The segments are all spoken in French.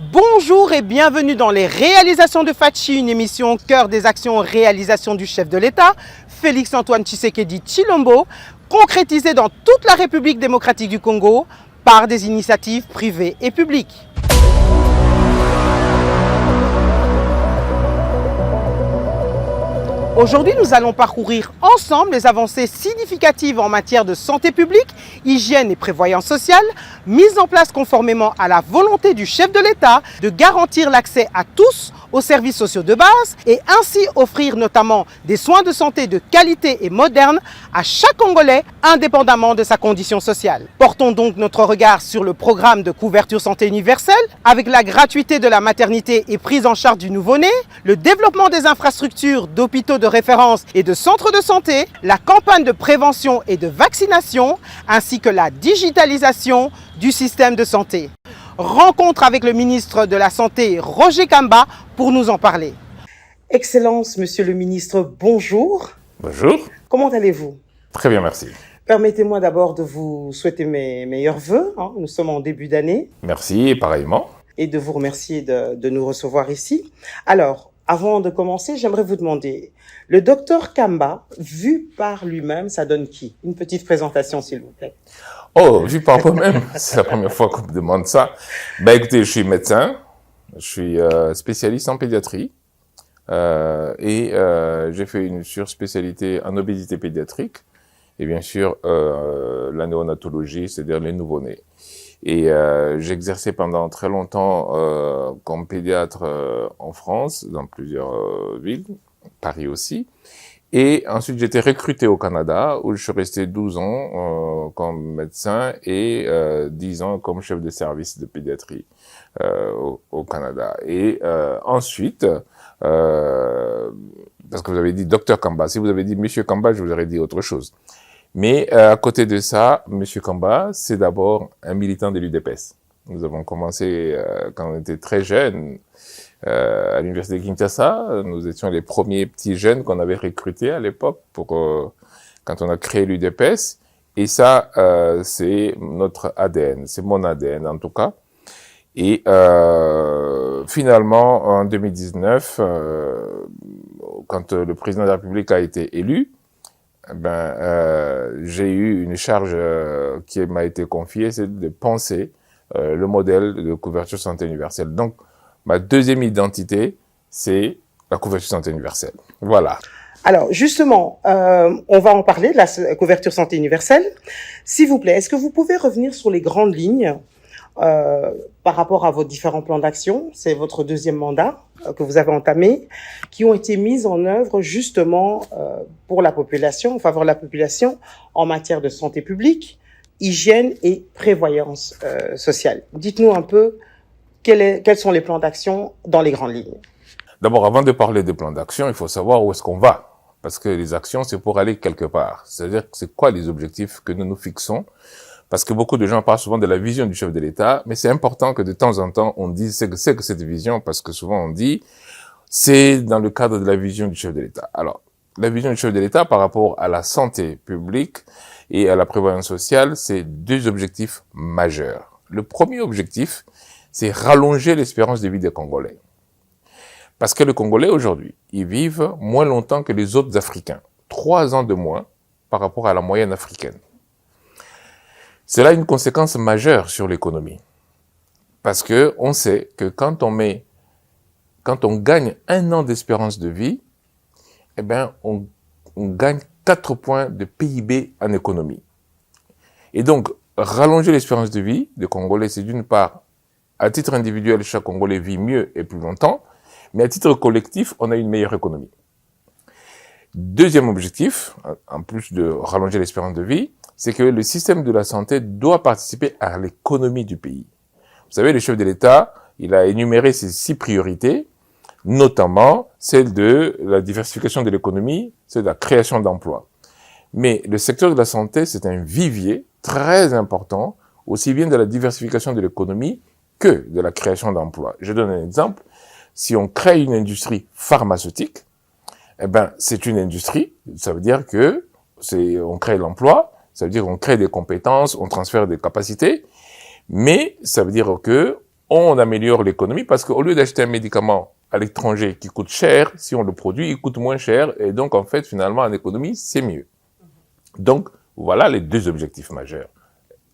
Bonjour et bienvenue dans les réalisations de Fatchi, une émission au cœur des actions et réalisations du chef de l'État, Félix-Antoine Tshisekedi Tshilombo, concrétisée dans toute la République démocratique du Congo par des initiatives privées et publiques. Aujourd'hui, nous allons parcourir ensemble les avancées significatives en matière de santé publique, hygiène et prévoyance sociale, mises en place conformément à la volonté du chef de l'État de garantir l'accès à tous aux services sociaux de base et ainsi offrir notamment des soins de santé de qualité et modernes à chaque Congolais, indépendamment de sa condition sociale. Portons donc notre regard sur le programme de couverture santé universelle, avec la gratuité de la maternité et prise en charge du nouveau-né, le développement des infrastructures d'hôpitaux de référence et de centres de santé, la campagne de prévention et de vaccination, ainsi que la digitalisation du système de santé. Rencontre avec le ministre de la Santé, Roger Kamba, pour nous en parler. Excellence, Monsieur le ministre, bonjour. Bonjour. Comment allez-vous? Très bien, merci. Permettez-moi d'abord de vous souhaiter mes meilleurs vœux. Nous sommes en début d'année. Merci, et pareillement. Et de vous remercier de nous recevoir ici. Alors, avant de commencer, j'aimerais vous demander, le docteur Kamba, vu par lui-même, ça donne qui? Une petite présentation, s'il vous plaît. Oh, vu par moi-même, c'est la première fois qu'on me demande ça. Écoutez, je suis médecin, je suis spécialiste en pédiatrie et j'ai fait une surspécialité en obésité pédiatrique et bien sûr la néonatologie, c'est-à-dire les nouveau-nés. Et j'ai exercé pendant très longtemps comme pédiatre en France, dans plusieurs villes, Paris aussi. Et ensuite, j'ai été recruté au Canada, où je suis resté 12 ans comme médecin et 10 ans comme chef de service de pédiatrie au Canada. Et ensuite, parce que vous avez dit docteur Kamba, si vous avez dit monsieur Kamba, je vous aurais dit autre chose. Mais à côté de ça, monsieur Kamba, c'est d'abord un militant de l'UDPS. Nous avons commencé quand on était très jeunes à l'université de Kinshasa. Nous étions les premiers petits jeunes qu'on avait recrutés à l'époque pour quand on a créé l'UDPS. Et ça, c'est notre ADN, c'est mon ADN en tout cas. Et finalement, en 2019, quand le président de la République a été élu, j'ai eu une charge qui m'a été confiée, c'est de penser le modèle de couverture santé universelle. Donc, ma deuxième identité, c'est la couverture santé universelle. Voilà. Alors, justement, on va en parler de la couverture santé universelle. S'il vous plaît, est-ce que vous pouvez revenir sur les grandes lignes par rapport à vos différents plans d'action? C'est votre deuxième mandat que vous avez entamé, qui ont été mis en œuvre justement pour la population, en faveur de la population, en matière de santé publique, hygiène et prévoyance sociale. Dites-nous un peu quels sont les plans d'action dans les grandes lignes. D'abord, avant de parler des plans d'action, il faut savoir où est-ce qu'on va. Parce que les actions, c'est pour aller quelque part. C'est-à-dire, c'est quoi les objectifs que nous nous fixons? Parce que beaucoup de gens parlent souvent de la vision du chef de l'État, mais c'est important que de temps en temps, on dise c'est que cette vision, parce que souvent on dit, c'est dans le cadre de la vision du chef de l'État. Alors, la vision du chef de l'État par rapport à la santé publique et à la prévoyance sociale, c'est deux objectifs majeurs. Le premier objectif, c'est rallonger l'espérance de vie des Congolais. Parce que les Congolais, aujourd'hui, ils vivent moins longtemps que les autres Africains. 3 ans de moins par rapport à la moyenne africaine. Cela a une conséquence majeure sur l'économie. Parce que on sait que quand on gagne 1 an d'espérance de vie, on gagne 4 points de PIB en économie. Et donc, rallonger l'espérance de vie des Congolais, c'est d'une part, à titre individuel, chaque Congolais vit mieux et plus longtemps, mais à titre collectif, on a une meilleure économie. Deuxième objectif, en plus de rallonger l'espérance de vie, c'est que le système de la santé doit participer à l'économie du pays. Vous savez, le chef de l'État, il a énuméré ses 6 priorités, notamment celle de la diversification de l'économie, celle de la création d'emplois. Mais le secteur de la santé, c'est un vivier très important, aussi bien de la diversification de l'économie que de la création d'emplois. Je donne un exemple. Si on crée une industrie pharmaceutique, c'est une industrie, ça veut dire que on crée l'emploi, ça veut dire qu'on crée des compétences, on transfère des capacités, mais ça veut dire que on améliore l'économie parce qu'au lieu d'acheter un médicament à l'étranger qui coûte cher, si on le produit, il coûte moins cher. Et donc, en fait, finalement, en économie, c'est mieux. Donc, voilà les deux objectifs majeurs.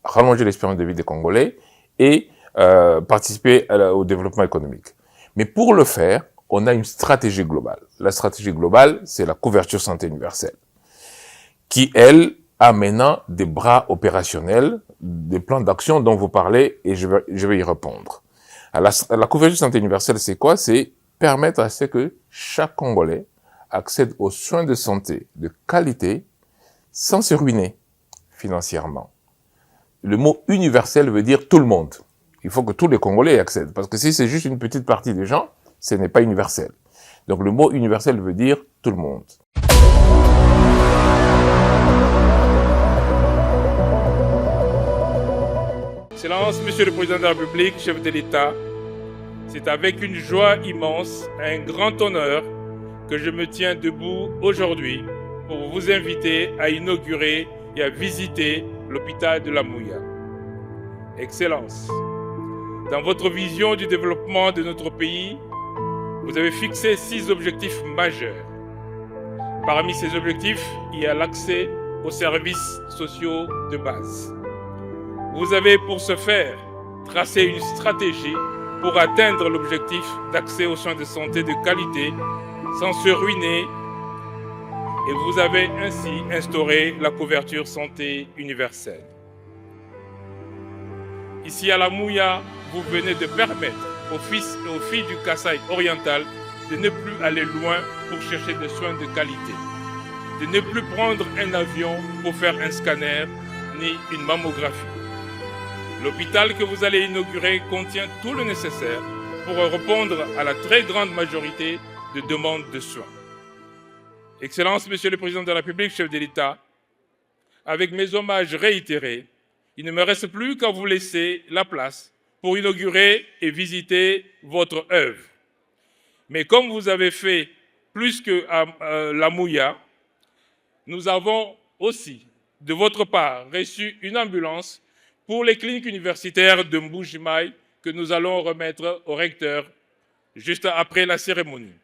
Rallonger l'espérance de vie des Congolais et participer au développement économique. Mais pour le faire, on a une stratégie globale. La stratégie globale, c'est la couverture santé universelle, qui, elle, a maintenant des bras opérationnels, des plans d'action dont vous parlez, et je vais y répondre. La couverture santé universelle, c'est quoi? C'est permettre à ce que chaque Congolais accède aux soins de santé de qualité sans se ruiner financièrement. Le mot universel veut dire tout le monde. Il faut que tous les Congolais y accèdent. Parce que si c'est juste une petite partie des gens, ce n'est pas universel. Donc le mot universel veut dire tout le monde. Excellence, Monsieur le Président de la République, chef de l'État, c'est avec une joie immense, un grand honneur que je me tiens debout aujourd'hui pour vous inviter à inaugurer et à visiter l'hôpital de la Mouya. Excellence, dans votre vision du développement de notre pays, vous avez fixé 6 objectifs majeurs. Parmi ces objectifs, il y a l'accès aux services sociaux de base. Vous avez pour ce faire tracé une stratégie pour atteindre l'objectif d'accès aux soins de santé de qualité sans se ruiner et vous avez ainsi instauré la couverture santé universelle. Ici à la Mouya, vous venez de permettre aux fils et aux filles du Kasaï oriental de ne plus aller loin pour chercher des soins de qualité, de ne plus prendre un avion pour faire un scanner ni une mammographie. L'hôpital que vous allez inaugurer contient tout le nécessaire pour répondre à la très grande majorité de demandes de soins. Excellence, Monsieur le Président de la République, chef de l'État, avec mes hommages réitérés, il ne me reste plus qu'à vous laisser la place pour inaugurer et visiter votre œuvre. Mais comme vous avez fait plus que la Mouya, nous avons aussi, de votre part, reçu une ambulance pour les cliniques universitaires de Mbujimaï que nous allons remettre au recteur juste après la cérémonie.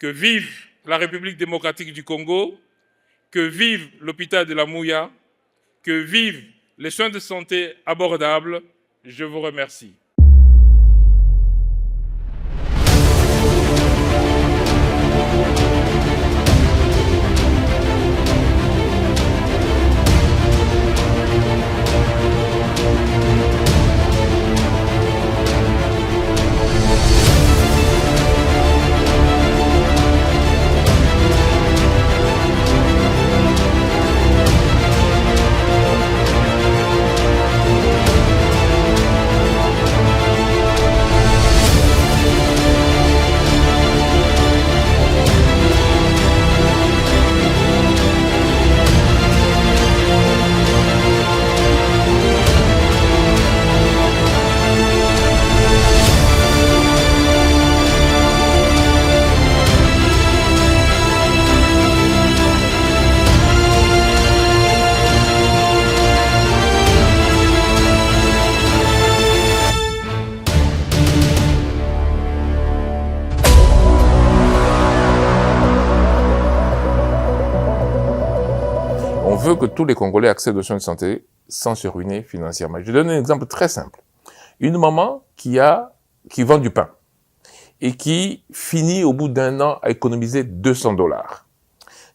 Que vive la République démocratique du Congo, que vive l'hôpital de la Mouya, que vivent les soins de santé abordables. Je vous remercie. On veut que tous les Congolais accèdent aux soins de santé sans se ruiner financièrement. Je donne un exemple très simple. Une maman qui vend du pain et qui finit au bout d'un an à économiser $200.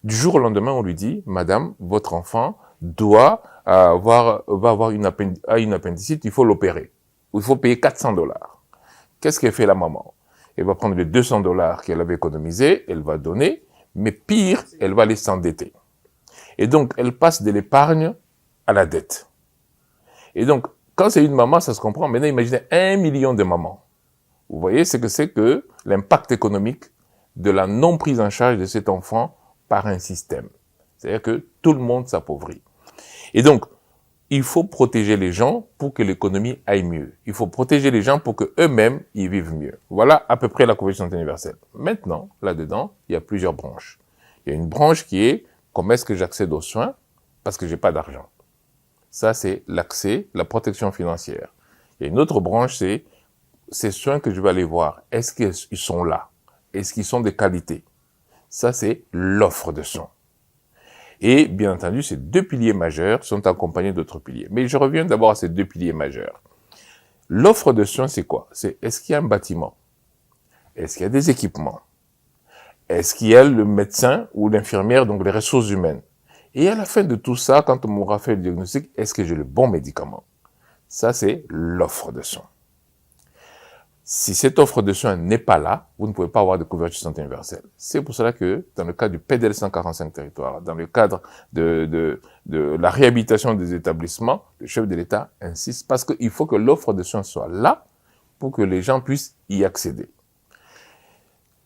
Du jour au lendemain, on lui dit, Madame, votre enfant va avoir une appendicite, il faut l'opérer. Il faut payer $400. Qu'est-ce qu'elle fait la maman? Elle va prendre les $200 qu'elle avait économisés, elle va donner, mais pire, elle va aller s'endetter. Et donc, elle passe de l'épargne à la dette. Et donc, quand c'est une maman, ça se comprend. Maintenant, imaginez 1 million de mamans. Vous voyez ce que c'est que l'impact économique de la non prise en charge de cet enfant par un système. C'est-à-dire que tout le monde s'appauvrit. Et donc, il faut protéger les gens pour que l'économie aille mieux. Il faut protéger les gens pour qu'eux-mêmes y vivent mieux. Voilà à peu près la couverture santé universelle. Maintenant, là-dedans, il y a plusieurs branches. Il y a une branche qui est comment est-ce que j'accède aux soins parce que j'ai pas d'argent. Ça, c'est l'accès, la protection financière, Il y a une autre branche, c'est ces soins que je vais aller voir. Est-ce qu'ils sont là? Est-ce qu'ils sont de qualité? Ça, c'est l'offre de soins. Et bien entendu, ces deux piliers majeurs sont accompagnés d'autres piliers. Mais je reviens d'abord à ces deux piliers majeurs. L'offre de soins, c'est quoi? C'est est-ce qu'il y a un bâtiment? Est-ce qu'il y a des équipements? Est-ce qu'il y a le médecin ou l'infirmière, donc les ressources humaines? Et à la fin de tout ça, quand on m'aura fait le diagnostic, est-ce que j'ai le bon médicament? Ça, c'est l'offre de soins. Si cette offre de soins n'est pas là, vous ne pouvez pas avoir de couverture santé universelle. C'est pour cela que, dans le cadre du PDL 145 territoires, dans le cadre de la réhabilitation des établissements, le chef de l'État insiste parce qu'il faut que l'offre de soins soit là pour que les gens puissent y accéder.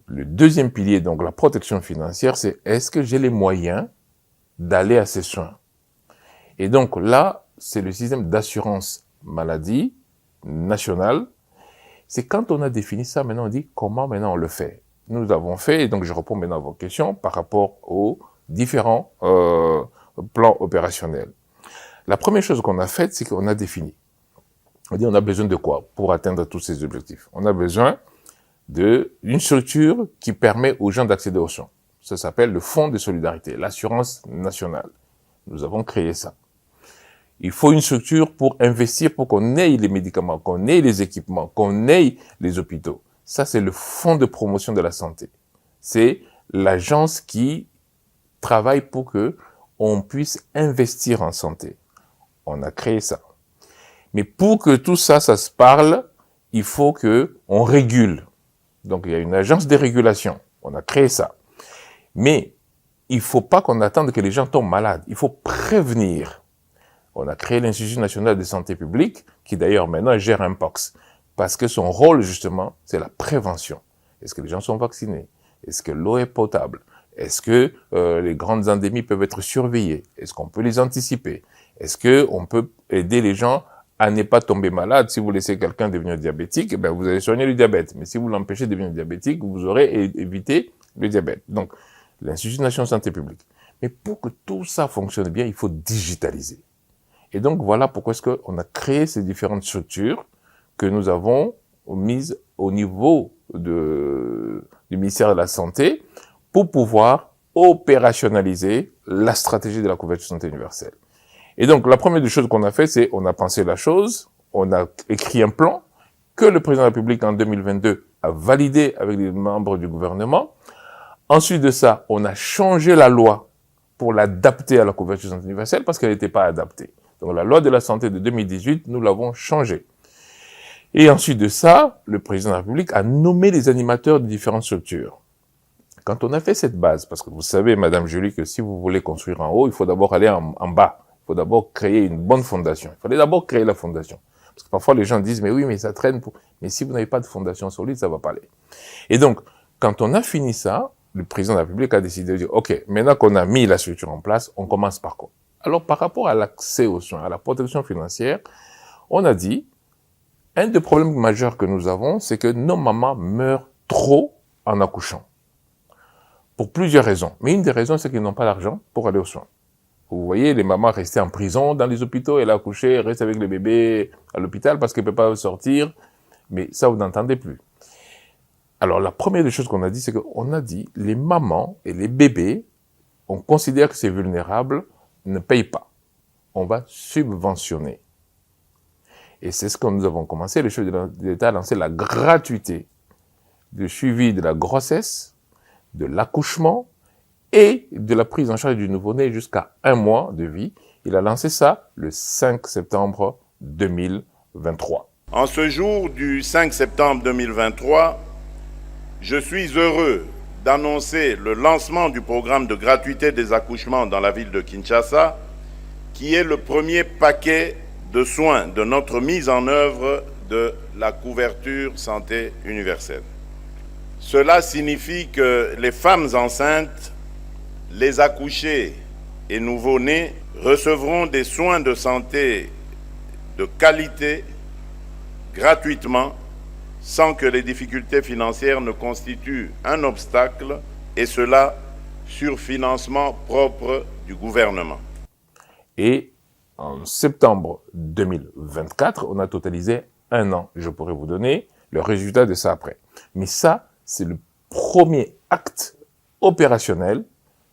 Le deuxième pilier, donc la protection financière, c'est est-ce que j'ai les moyens d'aller à ces soins? Et donc là, c'est le système d'assurance maladie national. C'est quand on a défini ça, maintenant on dit comment maintenant on le fait. Nous avons fait, et donc je réponds maintenant à vos questions par rapport aux différents plans opérationnels. La première chose qu'on a faite, c'est qu'on a défini. On dit on a besoin de quoi pour atteindre tous ces objectifs? On a besoin d'une structure qui permet aux gens d'accéder aux soins. Ça s'appelle le Fonds de solidarité, l'assurance nationale. Nous avons créé ça. Il faut une structure pour investir, pour qu'on ait les médicaments, qu'on ait les équipements, qu'on ait les hôpitaux. Ça, c'est le Fonds de promotion de la santé. C'est l'agence qui travaille pour que on puisse investir en santé. On a créé ça. Mais pour que tout ça, ça se parle, il faut que on régule. Donc, il y a une agence de régulation. On a créé ça. Mais il faut pas qu'on attende que les gens tombent malades. Il faut prévenir. On a créé l'Institut national de santé publique, qui d'ailleurs maintenant gère un POX. Parce que son rôle, justement, c'est la prévention. Est-ce que les gens sont vaccinés? Est-ce que l'eau est potable? Est-ce que les grandes endémies peuvent être surveillées? Est-ce qu'on peut les anticiper? Est-ce qu'on peut aider les gens à ne pas tomber malade? Si vous laissez quelqu'un devenir diabétique, ben vous allez soigner le diabète. Mais si vous l'empêchez de devenir diabétique, vous aurez évité le diabète. Donc, l'Institut national de santé publique. Mais pour que tout ça fonctionne bien, il faut digitaliser. Et donc, voilà pourquoi est-ce qu'on a créé ces différentes structures que nous avons mises au niveau du ministère de la Santé pour pouvoir opérationnaliser la stratégie de la couverture santé universelle. Et donc, la première des choses qu'on a fait, c'est on a pensé la chose, on a écrit un plan que le président de la République en 2022 a validé avec les membres du gouvernement. Ensuite de ça, on a changé la loi pour l'adapter à la couverture santé universelle parce qu'elle n'était pas adaptée. Donc, la loi de la santé de 2018, nous l'avons changée. Et ensuite de ça, le président de la République a nommé les animateurs de différentes structures. Quand on a fait cette base, parce que vous savez, Madame Julie, que si vous voulez construire en haut, il faut d'abord aller en bas. Il faut d'abord créer une bonne fondation. Il fallait d'abord créer la fondation. Parce que parfois, les gens disent, mais oui, mais ça traîne. Mais si vous n'avez pas de fondation solide, ça va pas aller. Et donc, quand on a fini ça, le président de la République a décidé de dire, OK, maintenant qu'on a mis la structure en place, on commence par quoi? Alors, par rapport à l'accès aux soins, à la protection financière, on a dit, un des problèmes majeurs que nous avons, c'est que nos mamans meurent trop en accouchant. Pour plusieurs raisons. Mais une des raisons, c'est qu'ils n'ont pas d'argent pour aller aux soins. Vous voyez, les mamans restées en prison dans les hôpitaux, elle a accouché, elle reste avec les bébés à l'hôpital parce qu'elle ne peut pas sortir. Mais ça, vous n'entendez plus. Alors, la première des choses qu'on a dit, c'est qu'on a dit, les mamans et les bébés, on considère que c'est vulnérable, ne payent pas. On va subventionner. Et c'est ce que nous avons commencé. Le chef de l'État a lancé la gratuité du suivi de la grossesse, de l'accouchement et de la prise en charge du nouveau-né jusqu'à 1 mois de vie. Il a lancé ça le 5 septembre 2023. En ce jour du 5 septembre 2023, je suis heureux d'annoncer le lancement du programme de gratuité des accouchements dans la ville de Kinshasa, qui est le premier paquet de soins de notre mise en œuvre de la couverture santé universelle. Cela signifie que les femmes enceintes, les accouchés et nouveau-nés recevront des soins de santé de qualité gratuitement sans que les difficultés financières ne constituent un obstacle, et cela sur financement propre du gouvernement. Et en septembre 2024, on a totalisé 1 an, je pourrais vous donner le résultat de ça après. Mais ça, c'est le premier acte opérationnel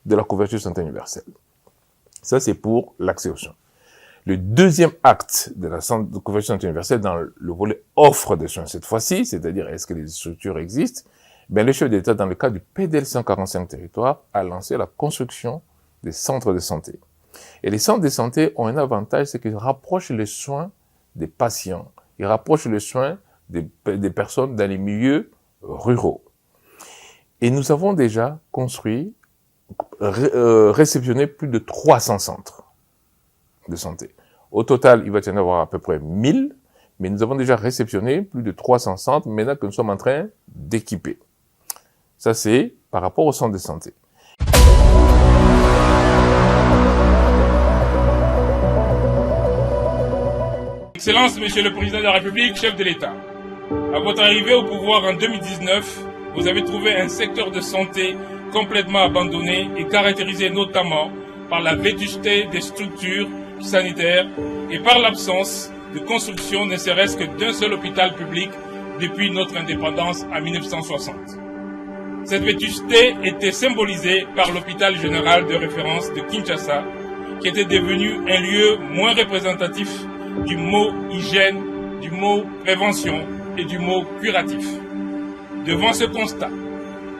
de la couverture santé universelle. Ça, c'est pour l'accès aux soins. Le deuxième acte de la couverture santé universelle dans le volet offre de soins cette fois-ci, c'est-à-dire est-ce que les structures existent, ben, le chef d'État, dans le cadre du PDL 145 territoires, a lancé la construction des centres de santé. Et les centres de santé ont un avantage, c'est qu'ils rapprochent les soins des patients. Ils rapprochent les soins des personnes dans les milieux ruraux. Et nous avons déjà construit, réceptionné plus de 300 centres de santé. Au total, il va y en avoir à peu près 1000, mais nous avons déjà réceptionné plus de 300 centres maintenant que nous sommes en train d'équiper. Ça, c'est par rapport aux centres de santé. Excellence, Monsieur le Président de la République, chef de l'État. À votre arrivée au pouvoir en 2019, vous avez trouvé un secteur de santé complètement abandonné et caractérisé notamment par la vétusté des structures sanitaires et par l'absence de construction ne serait-ce que d'un seul hôpital public depuis notre indépendance en 1960. Cette vétusté était symbolisée par l'hôpital général de référence de Kinshasa, qui était devenu un lieu moins représentatif du mot hygiène, du mot prévention et du mot curatif. Devant ce constat,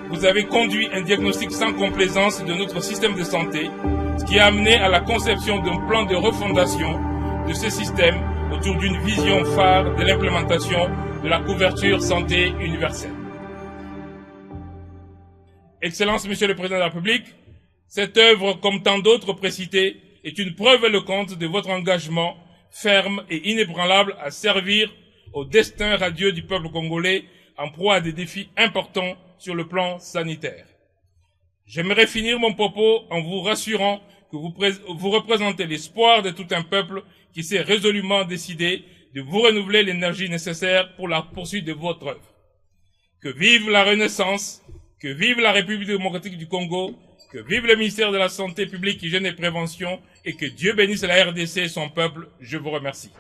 vous avez conduit un diagnostic sans complaisance de notre système de santé, ce qui a amené à la conception d'un plan de refondation de ce système autour d'une vision phare de l'implémentation de la couverture santé universelle. Excellence, Monsieur le Président de la République, cette œuvre, comme tant d'autres précitées, est une preuve éloquente de votre engagement ferme et inébranlable à servir au destin radieux du peuple congolais en proie à des défis importants sur le plan sanitaire. J'aimerais finir mon propos en vous rassurant que vous représentez l'espoir de tout un peuple qui s'est résolument décidé de vous renouveler l'énergie nécessaire pour la poursuite de votre œuvre. Que vive la Renaissance, que vive la République démocratique du Congo, que vive le ministère de la Santé publique, Hygiène et Prévention, et que Dieu bénisse la RDC et son peuple. Je vous remercie.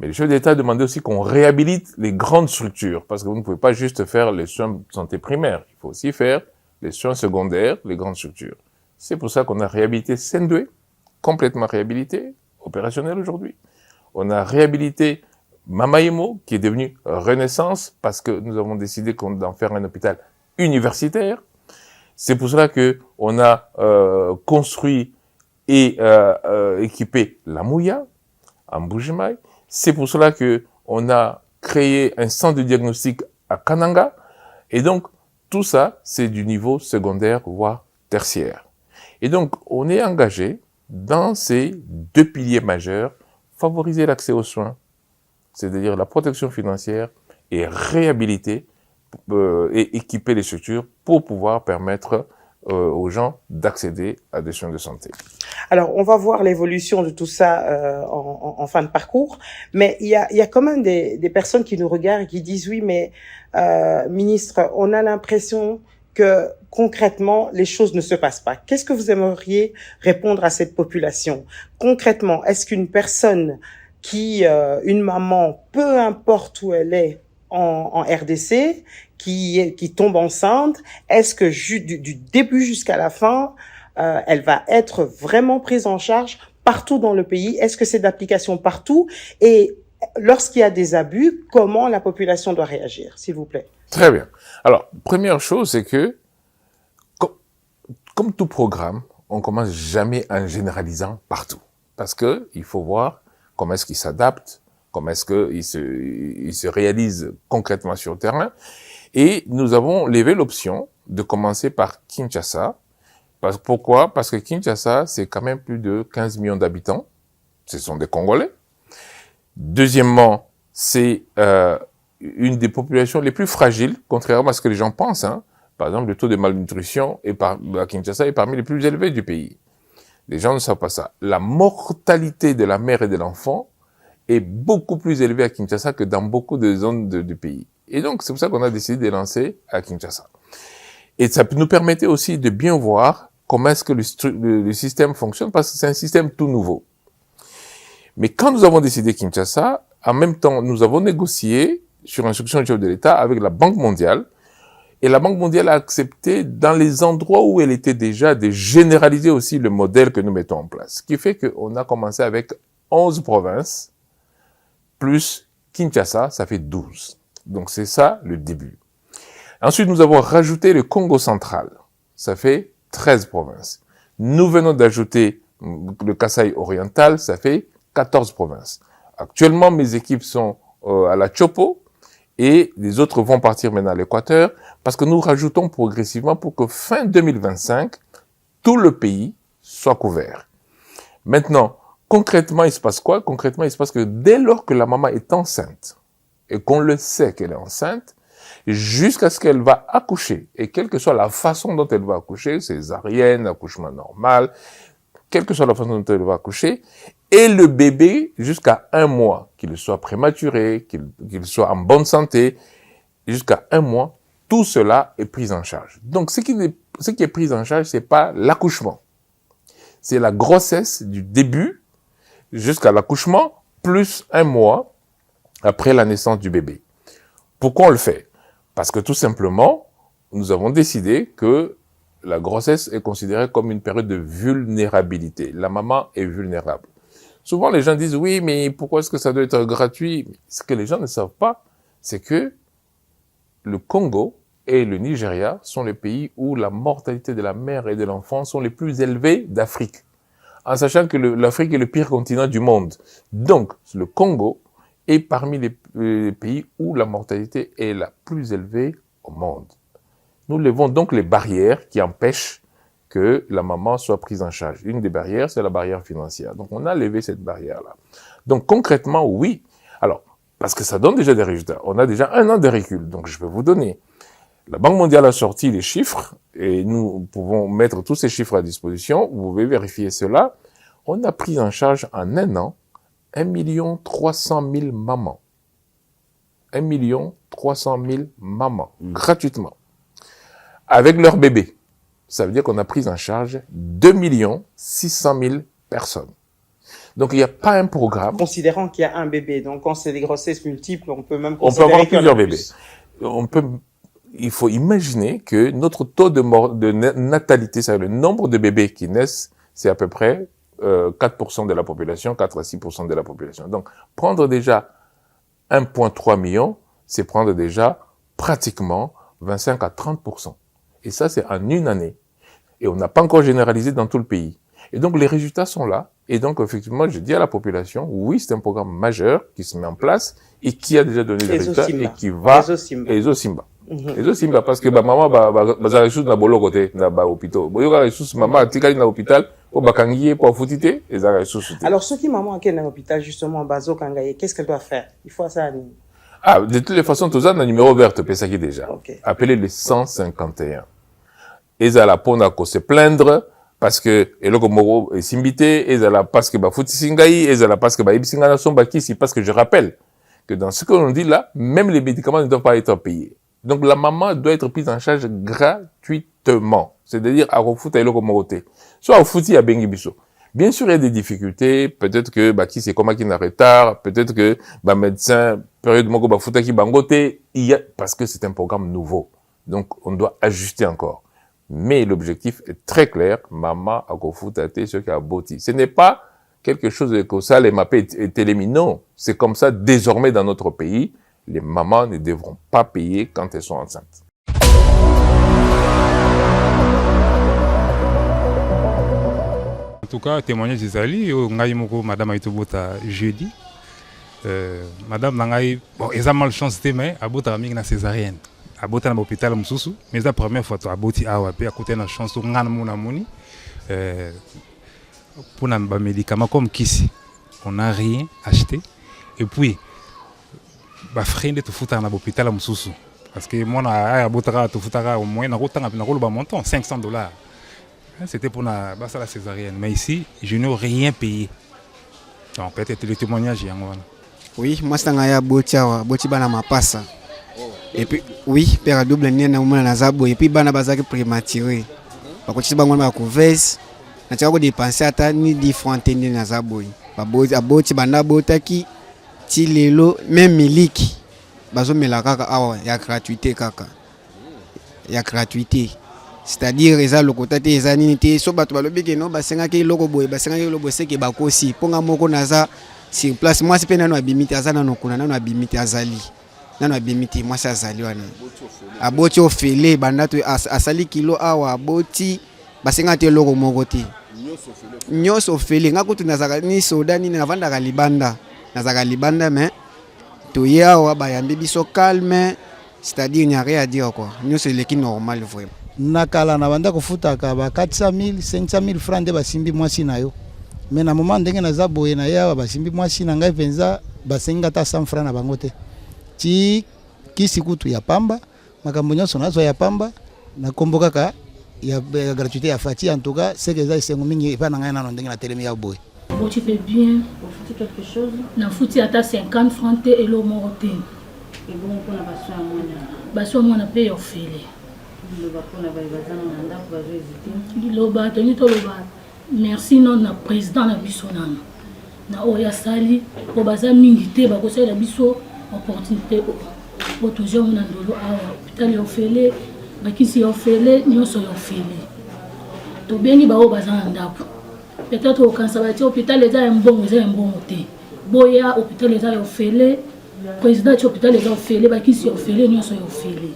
Mais le chef d'État demandait aussi qu'on réhabilite les grandes structures, parce que vous ne pouvez pas juste faire les soins de santé primaire, il faut aussi faire les soins secondaires, les grandes structures. C'est pour ça qu'on a réhabilité Sendoué, complètement réhabilité, opérationnel aujourd'hui. On a réhabilité Mamaimo, qui est devenu Renaissance, parce que nous avons décidé d'en faire un hôpital universitaire. C'est pour cela que on a construit et équipé la Mouya, en Mbuji-Mayi. C'est pour cela que on a créé un centre de diagnostic à Kananga. Et donc, tout ça, c'est du niveau secondaire, voire tertiaire. Et donc, on est engagé dans ces deux piliers majeurs, favoriser l'accès aux soins, c'est-à-dire la protection financière, et réhabiliter et équiper les structures pour pouvoir permettre aux gens d'accéder à des soins de santé. Alors, on va voir l'évolution de tout ça en fin de parcours, mais il y a quand même des personnes qui nous regardent et qui disent oui, mais ministre, on a l'impression que concrètement, les choses ne se passent pas. Qu'est-ce que vous aimeriez répondre à cette population? Concrètement, est-ce qu'une personne une maman, peu importe où elle est en RDC, qui tombe enceinte, est-ce que du début jusqu'à la fin, elle va être vraiment prise en charge partout dans le pays? Est-ce que c'est d'application partout? Et lorsqu'il y a des abus, comment la population doit réagir, s'il vous plaît? Très bien. Alors, première chose, c'est que, comme tout programme, on commence jamais en généralisant partout. Parce que il faut voir comment est-ce qu'il s'adapte, comment est-ce qu'il se réalise concrètement sur le terrain. Et nous avons levé l'option de commencer par Kinshasa. Pourquoi? Parce que Kinshasa, c'est quand même plus de 15 millions d'habitants. Ce sont des Congolais. Deuxièmement, c'est une des populations les plus fragiles, contrairement à ce que les gens pensent. Hein. Par exemple, le taux de malnutrition à Kinshasa est parmi les plus élevés du pays. Les gens ne savent pas ça. La mortalité de la mère et de l'enfant est beaucoup plus élevée à Kinshasa que dans beaucoup de zones du pays. Et donc, c'est pour ça qu'on a décidé de lancer à Kinshasa. Et ça nous permettait aussi de bien voir comment est-ce que le système fonctionne, parce que c'est un système tout nouveau. Mais quand nous avons décidé Kinshasa, en même temps, nous avons négocié sur instruction du chef de l'État avec la Banque mondiale. Et la Banque mondiale a accepté, dans les endroits où elle était déjà, de généraliser aussi le modèle que nous mettons en place. Ce qui fait qu'on a commencé avec 11 provinces, plus Kinshasa, ça fait 12. Donc c'est ça le début. Ensuite, nous avons rajouté le Congo central. Ça fait 13 provinces. Nous venons d'ajouter le Kasaï oriental, ça fait 14 provinces. Actuellement, mes équipes sont à la Chopo et les autres vont partir maintenant à l'Équateur parce que nous rajoutons progressivement pour que fin 2025, tout le pays soit couvert. Maintenant, concrètement, il se passe quoi? Concrètement, il se passe que dès lors que la maman est enceinte et qu'on le sait qu'elle est enceinte, jusqu'à ce qu'elle va accoucher, et quelle que soit la façon dont elle va accoucher, césarienne, accouchement normal, quelle que soit la façon dont elle va accoucher, et le bébé jusqu'à 1 mois, qu'il soit prématuré, qu'il soit en bonne santé, jusqu'à 1 mois, tout cela est pris en charge. Donc, ce qui est pris en charge, c'est pas l'accouchement. C'est la grossesse du début jusqu'à l'accouchement, plus 1 mois après la naissance du bébé. Pourquoi on le fait? Parce que tout simplement, nous avons décidé que la grossesse est considérée comme une période de vulnérabilité. La maman est vulnérable. Souvent, les gens disent, oui, mais pourquoi est-ce que ça doit être gratuit? Ce que les gens ne savent pas, c'est que le Congo et le Nigeria sont les pays où la mortalité de la mère et de l'enfant sont les plus élevées d'Afrique. En sachant que l'Afrique est le pire continent du monde. Donc, le Congo est parmi les pays où la mortalité est la plus élevée au monde. Nous levons donc les barrières qui empêchent que la maman soit prise en charge. Une des barrières, c'est la barrière financière. Donc, on a levé cette barrière-là. Donc, concrètement, oui. Alors, parce que ça donne déjà des résultats. On a déjà 1 an de recul. Donc, je peux vous donner. La Banque mondiale a sorti les chiffres et nous pouvons mettre tous ces chiffres à disposition. Vous pouvez vérifier cela. On a pris en charge en 1 an 1 300 000 mamans. 1 300 000 mamans, gratuitement. Avec leur bébé. Ça veut dire qu'on a pris en charge 2 600 000 personnes. Donc, il n'y a pas un programme. Considérant qu'il y a un bébé, donc quand c'est des grossesses multiples, on peut même considérer avoir plusieurs bébés. Il faut imaginer que notre taux de natalité, c'est-à-dire le nombre de bébés qui naissent, c'est à peu près 4% de la population, 4 à 6% de la population. Donc, prendre déjà 1,3 million, c'est prendre déjà pratiquement 25 à 30%. Et ça, c'est en 1 année. Et on n'a pas encore généralisé dans tout le pays. Et donc, les résultats sont là. Et donc, effectivement, je dis à la population, oui, c'est un programme majeur qui se met en place et qui a déjà donné des résultats et qui va... Ezosimba. Ezosimba, parce que maman va ressources na bolo côté na ba hôpital. Boyoka ressources maman tikali na hôpital pour bakangier pour foutiter et ça ressources. Alors, ceux qui maman qui est dans l'hôpital justement bazo kangaye, qu'est-ce qu'elle doit faire? Il faut ça. De toutes les façons, tout ça, on a un numéro vert, ça qui déjà. Okay. Appelez le 151. ezala pona ko se plaindre parce que eloko moko esimbité, ezala parce que ba futisingai, ezala parce que ba ibisinga na somba kisi, parce que je rappelle que dans ce que l'on dit là, même les médicaments ne doivent pas être payés. Donc la maman doit être prise en charge gratuitement, c'est-à-dire à refuta eloko moko te. Soit au fouti à bengi biso. Bien sûr, il y a des difficultés. Peut-être que, qui c'est comment qui n'a retard. Peut-être que, médecin, période moko, fouta qui bangote. Parce que c'est un programme nouveau. Donc, on doit ajuster encore. Mais l'objectif est très clair. Maman, a fouta ce qui a boti. Ce n'est pas quelque chose que ça, les mappés est éliminés. Non. C'est comme ça, désormais, dans notre pays. Les mamans ne devront pas payer quand elles sont enceintes. En tout cas, témoignage des alliés, madame a été jeudi. Madame Nangaï, bon, ils ont malchance, mais à bout de césarienne. À bout de l'hôpital, mais c'est la première fois à bout de à côté de la chance, pour un médicament comme Kissi. On n'a rien acheté. Et puis, bah, frère de tout foutre à l'hôpital, parce que moi, à bout de tout foutre au moins, on a montant, $500. C'était pour la césarienne. Mais ici, je n'ai rien payé. Donc, peut-être le témoignage. Oui, moi, c'est un botia, bana mapassa. Et puis, oui, père double nien na mona na zabo et puis bana bazaki prématuré. Parce que si bango ma couvesse, na tia ko dépenser ata ni 10 francs tende na zabo. Ba boti bana botaki ti lelo même miliki. Bazo mela kaka awa ya gratuité kaka. Ya gratuité. C'est-à-dire eza lokota te eza nini te so bato balobi ke no basengaki loko boye basengaki loko boye ke bakosi ponga moko naza sur place moi c'est pe nano abimiti aza nano kuna nano abimiti azali nano abimiti moi c'est azali wana aboti ofele banda to asali kilo awa aboti basengaki loko moko te nyoso ofele ngakutu nazaka ni soda ni navanda libanda nazaka libanda mais to yawa bayambi biso calme c'est-à-dire il n'y a rien à dire quoi nous c'est l'équipe normal vraiment nakala na banda kofutaka ba 400 000 500 000 francs de basimbi mwasi na yo mais na moment ndenge naza boye na ya basimbi mwasi na ngai venza basenga ta 100 francs na bango te ti kisi kutu ya pamba makambo nyonso nazo ya pamba na kombo kaka ya gratuité ya fati en tout cas c'est que ça c'est mingi pa na ngai na ndenge na telemi ya boye. Bon, tu fais bien, pour foutre quelque chose. Na fouti ata 50 francs et l'eau moroté. Et bon, on a besoin de moi. Baso moi na paye ofele. Merci non na président na biso nana na oya sali po baza mingi te ba kosala biso opportunité o toujours na ndolo awa hôpital ofele bakisi ofele nyoso ofele to bengi ba o baza na ndako peut-être au kansa ba ti hôpital eza mbongo te boya hôpital eza ofele président ti hôpital eza ofele bakisi ofele nyoso ofele.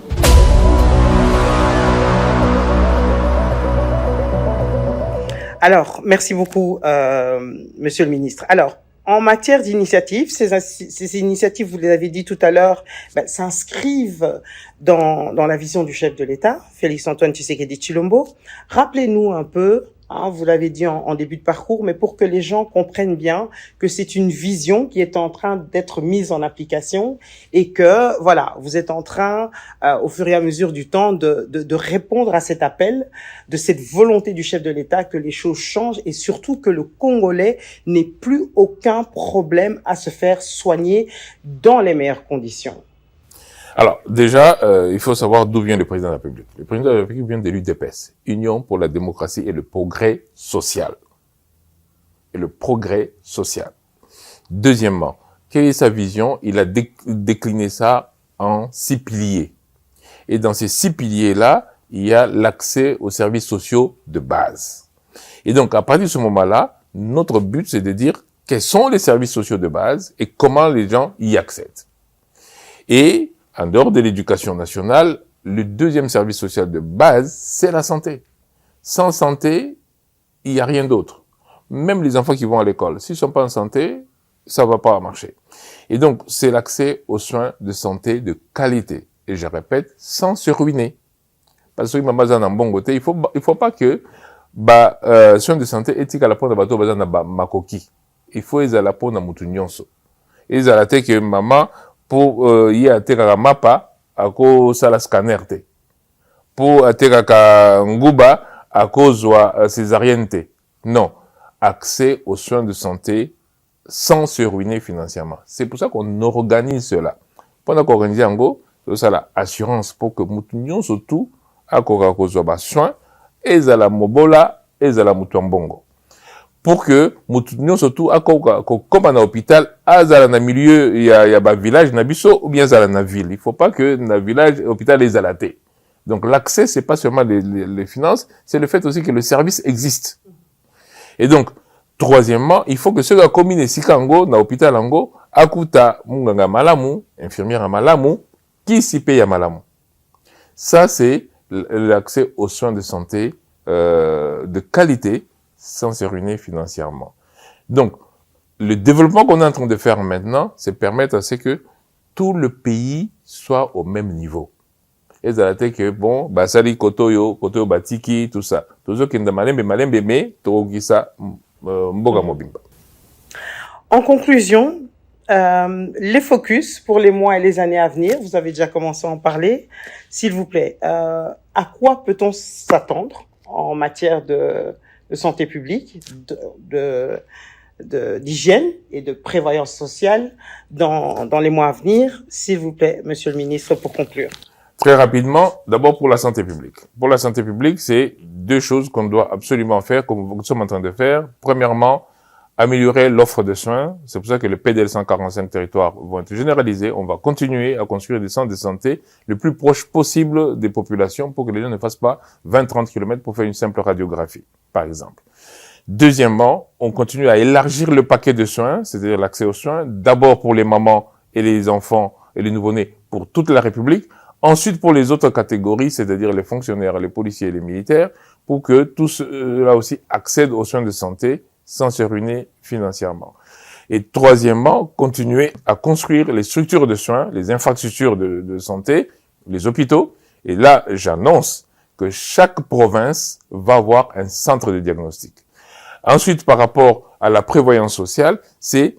Alors, merci beaucoup, Monsieur le Ministre. Alors, en matière d'initiatives, ces initiatives, vous l'avez dit tout à l'heure, s'inscrivent dans la vision du chef de l'État, Félix-Antoine Tshisekedi Tshilombo. Rappelez-nous un peu, vous l'avez dit en début de parcours, mais pour que les gens comprennent bien que c'est une vision qui est en train d'être mise en application et que, voilà, vous êtes en train, au fur et à mesure du temps, de répondre à cet appel, de cette volonté du chef de l'État que les choses changent et surtout que le Congolais n'ait plus aucun problème à se faire soigner dans les meilleures conditions. Alors, déjà, il faut savoir d'où vient le président de la République. Le président de la République vient de l'UDPS, Union pour la démocratie et le progrès social. Et le progrès social. Deuxièmement, quelle est sa vision? Il a décliné ça en 6 piliers. Et dans ces 6 piliers-là, il y a l'accès aux services sociaux de base. Et donc, à partir de ce moment-là, notre but, c'est de dire quels sont les services sociaux de base et comment les gens y accèdent. Et en dehors de l'éducation nationale, le deuxième service social de base, c'est la santé. Sans santé, il n'y a rien d'autre. Même les enfants qui vont à l'école, s'ils ne sont pas en santé, ça ne va pas marcher. Et donc, c'est l'accès aux soins de santé de qualité. Et je répète, sans se ruiner. Parce que il faut pas que soins de santé éthique à la peau de bateau bazana makoki. Il faut les à la peau na mutunyonso. Et ils à la tête que maman pour y a te mapa ako sala scanner te pour atekaka nguba à cause de césarienneté. Non, accès aux soins de santé sans se ruiner financièrement. C'est pour ça qu'on organise cela. Pendant qu'on organise en go, c'est ça l'assurance pour que nous surtout à cause de soins et à la mobola et à la mutuambongo. Pour que nous surtout à comme à l'hôpital, à la milieu il y a un village nabiso ou bien à la ville. Il faut pas que le village hôpital est à la tête. Donc l'accès c'est pas seulement les finances, c'est le fait aussi que le service existe. Et donc troisièmement, il faut que ceux qui ont commis les sikango dans l'hôpital ango akuta munganga malamu, infirmière malamu, qui s'y paye à malamu. Ça c'est l'accès aux soins de santé de qualité sans se ruiner financièrement. Donc, le développement qu'on est en train de faire maintenant, c'est permettre à ce que tout le pays soit au même niveau. Et ça a été que, bon, basali kotoyo batiki, tout ça. Tout ça qui est malembe, mais, tout ça, mboga mobimba. En conclusion, les focus pour les mois et les années à venir, vous avez déjà commencé à en parler. S'il vous plaît, à quoi peut-on s'attendre en matière de santé publique, d'hygiène et de prévoyance sociale dans les mois à venir? S'il vous plaît, Monsieur le Ministre, pour conclure. Très rapidement, d'abord pour la santé publique. Pour la santé publique, c'est deux choses qu'on doit absolument faire, comme nous sommes en train de faire. Premièrement, améliorer l'offre de soins. C'est pour ça que les PDL 145 territoires vont être généralisés. On va continuer à construire des centres de santé le plus proche possible des populations pour que les gens ne fassent pas 20-30 km pour faire une simple radiographie, par exemple. Deuxièmement, on continue à élargir le paquet de soins, c'est-à-dire l'accès aux soins, d'abord pour les mamans et les enfants et les nouveau-nés pour toute la République. Ensuite, pour les autres catégories, c'est-à-dire les fonctionnaires, les policiers et les militaires, pour que tous là aussi accèdent aux soins de santé sans se ruiner financièrement. Et troisièmement, continuer à construire les structures de soins, les infrastructures de santé, les hôpitaux. Et là, j'annonce que chaque province va avoir un centre de diagnostic. Ensuite, par rapport à la prévoyance sociale, c'est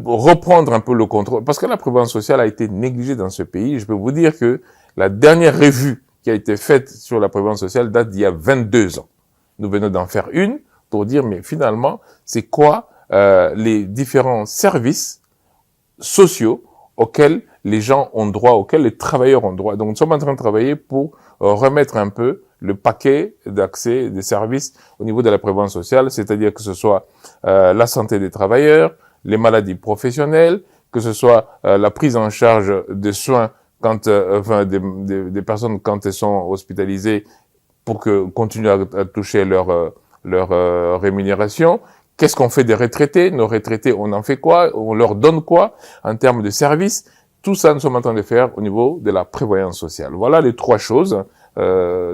reprendre un peu le contrôle. Parce que la prévoyance sociale a été négligée dans ce pays. Je peux vous dire que la dernière revue qui a été faite sur la prévoyance sociale date d'il y a 22 ans. Nous venons d'en faire une pour dire, mais finalement, c'est quoi les différents services sociaux auxquels les gens ont droit, auxquels les travailleurs ont droit. Donc, nous sommes en train de travailler pour remettre un peu le paquet d'accès des services au niveau de la prévoyance sociale, c'est-à-dire que ce soit la santé des travailleurs, les maladies professionnelles, que ce soit la prise en charge des soins quand, des personnes quand elles sont hospitalisées pour que continuent à toucher leur rémunération. Qu'est-ce qu'on fait des retraités? Nos retraités, on en fait quoi? On leur donne quoi en termes de services? Tout ça, nous sommes en train de faire au niveau de la prévoyance sociale. Voilà les trois choses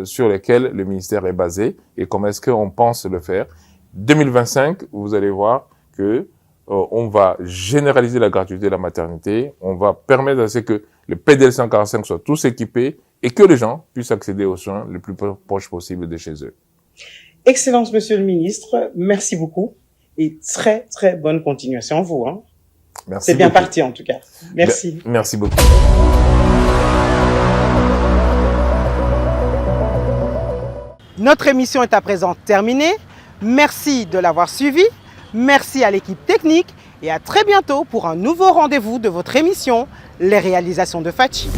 sur lesquelles le ministère est basé et comment est-ce qu'on pense le faire. 2025, vous allez voir que on va généraliser la gratuité de la maternité. On va permettre à ce que le PDL 145 soit tous équipés et que les gens puissent accéder aux soins le plus proche possible de chez eux. Excellence, Monsieur le Ministre, merci beaucoup et très très bonne continuation à vous. Hein. Merci. C'est bien parti en tout cas. Merci. Merci beaucoup. Notre émission est à présent terminée. Merci de l'avoir suivie. Merci à l'équipe technique et à très bientôt pour un nouveau rendez-vous de votre émission, Les réalisations de Fachi.